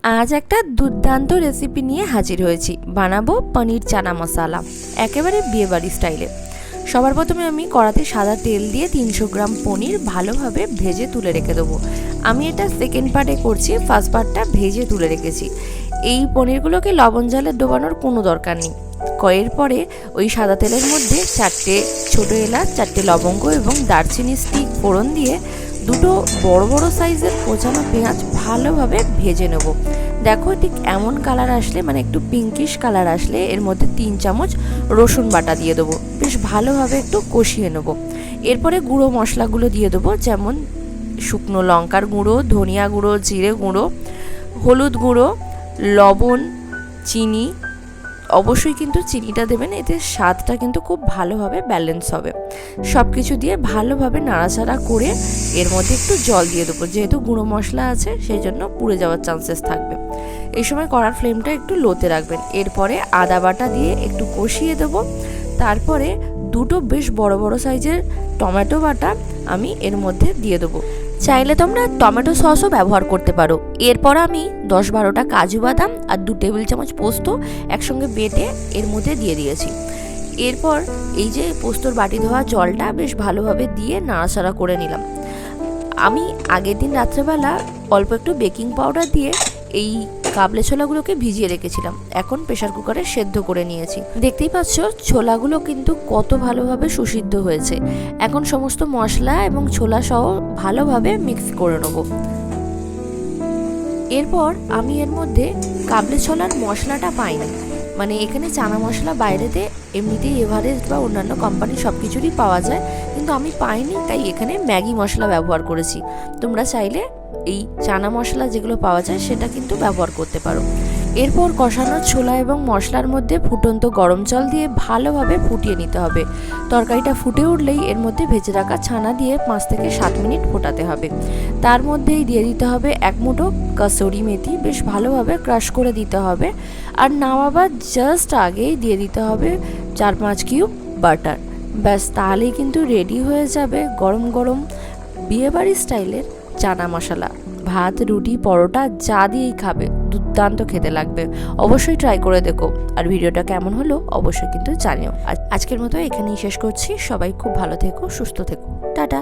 আজ একটা দুর্দান্ত রেসিপি নিয়ে হাজির হয়েছি। বানাবো পনির চানা মশলা, একেবারে বিয়েবাড়ি স্টাইলে। সবার প্রথমে আমি কড়াতে সাদা তেল দিয়ে 300 গ্রাম পনির ভালোভাবে ভেজে তুলে রেখে দেবো। আমি এটা সেকেন্ড পার্টে করছি, ফার্স্ট পার্টটা ভেজে তুলে রেখেছি। এই পনিরগুলোকে লবণ জলে ডোবানোর কোনো দরকার নেই। কয়ের পরে ওই সাদা তেলের মধ্যে 4টে ছোটো এলাচ, 4টে লবঙ্গ এবং দারচিনি স্টিক ফোড়ন দিয়ে দুটো বড় বড় সাইজের কোচানো পেঁয়াজ ভালোভাবে ভেজে নেব। দেখো ঠিক এমন কালার আসলে, মানে একটু পিঙ্কিশ কালার আসলে এর মধ্যে 3 চামচ রসুন বাটা দিয়ে দেবো। বেশ ভালোভাবে একটু কষিয়ে নেব। এরপরে গুঁড়ো মশলাগুলো দিয়ে দেবো, যেমন শুকনো লঙ্কার গুঁড়ো, ধনিয়া গুঁড়ো, জিরে গুঁড়ো, হলুদ গুঁড়ো, লবণ, চিনি। অবশ্যই কিন্তু চিনিটা দেবেন, এতে স্বাদটা কিন্তু খুব ভালোভাবে ব্যালেন্স হবে। সব কিছু দিয়ে ভালোভাবে নাড়াচাড়া করে এর মধ্যে একটু জল দিয়ে দেবো। যেহেতু গুঁড়ো মশলা আছে সেই জন্য পুড়ে যাওয়ার চান্সেস থাকবে। এই সময় কড়ার ফ্লেমটা একটু লোতে রাখবেন। এরপরে আদা বাটা দিয়ে একটু কষিয়ে দেবো। তারপরে দুটো বেশ বড় বড় সাইজের টমেটো বাটা আমি এর মধ্যে দিয়ে দেবো। চাইলে তোমরা টমেটো সসও ব্যবহার করতে পারো। এরপর আমি 10-12টা কাজু বাদাম আর 2 টেবিল চামচ পোস্ত একসঙ্গে বেটে এর মধ্যে দিয়ে দিয়েছি। এরপর এই যে পোস্তর বাটি ধোয়া জলটা বেশ ভালোভাবে দিয়ে নাড়াচাড়া করে নিলাম। আমি আগের দিন রাত্রেবেলা অল্প একটু বেকিং পাউডার দিয়ে এই কাবলে ছোলাগুলোকে ভিজিয়ে রেখেছিলাম। এখন প্রেসার কুকারে সেদ্ধ করে নিয়েছি। দেখতেই পাচ্ছ ছোলাগুলো কিন্তু কত ভালোভাবে সুসিদ্ধ হয়েছে। এখন সমস্ত মশলা এবং ছোলা সহ ভালোভাবে মিক্স করে নেব। এরপর আমি এর মধ্যে কাবলে ছোলার মশলাটা পাইনি, মানে এখানে চানা মশলা বাইরেতে এমনিতেই এভারেস্ট বা অন্যান্য কোম্পানি সব কিছুরই পাওয়া যায়, কিন্তু আমি পাইনি, তাই এখানে ম্যাগি মশলা ব্যবহার করেছি। তোমরা চাইলে এই চানা মশলা যেগুলো পাওয়া যায় সেটা কিন্তু ব্যবহার করতে পারো। এরপর কষানো ছোলা এবং মশলার মধ্যে ফুটন্ত গরম জল দিয়ে ভালোভাবে ফুটিয়ে নিতে হবে। তরকারিটা ফুটে উঠলেই এর মধ্যে ভেজে রাখা ছানা দিয়ে 5 থেকে 7 মিনিট ফোটাতে হবে। তার মধ্যেই দিয়ে দিতে হবে 1 মুঠো কাসুরি মেথি, বেশ ভালোভাবে ক্রাশ করে দিতে হবে। আর নামাবার জাস্ট আগেই দিয়ে দিতে হবে 4-5 কিউব বাটার। ব্যাস, তাহলেই কিন্তু রেডি হয়ে যাবে গরম গরম বিয়েবাড়ি স্টাইলের চানা মশলা। ভাত, রুটি, পরোটা যা দিয়েই খাবে দুর্দান্ত খেতে লাগবে। অবশ্যই ট্রাই করে দেখো। আর ভিডিওটা কেমন হলো অবশ্যই কিন্তু জানিও। আজকের মতো এখানেই শেষ করছি। সবাই খুব ভালো থেকো, সুস্থ থেকো। টাটা।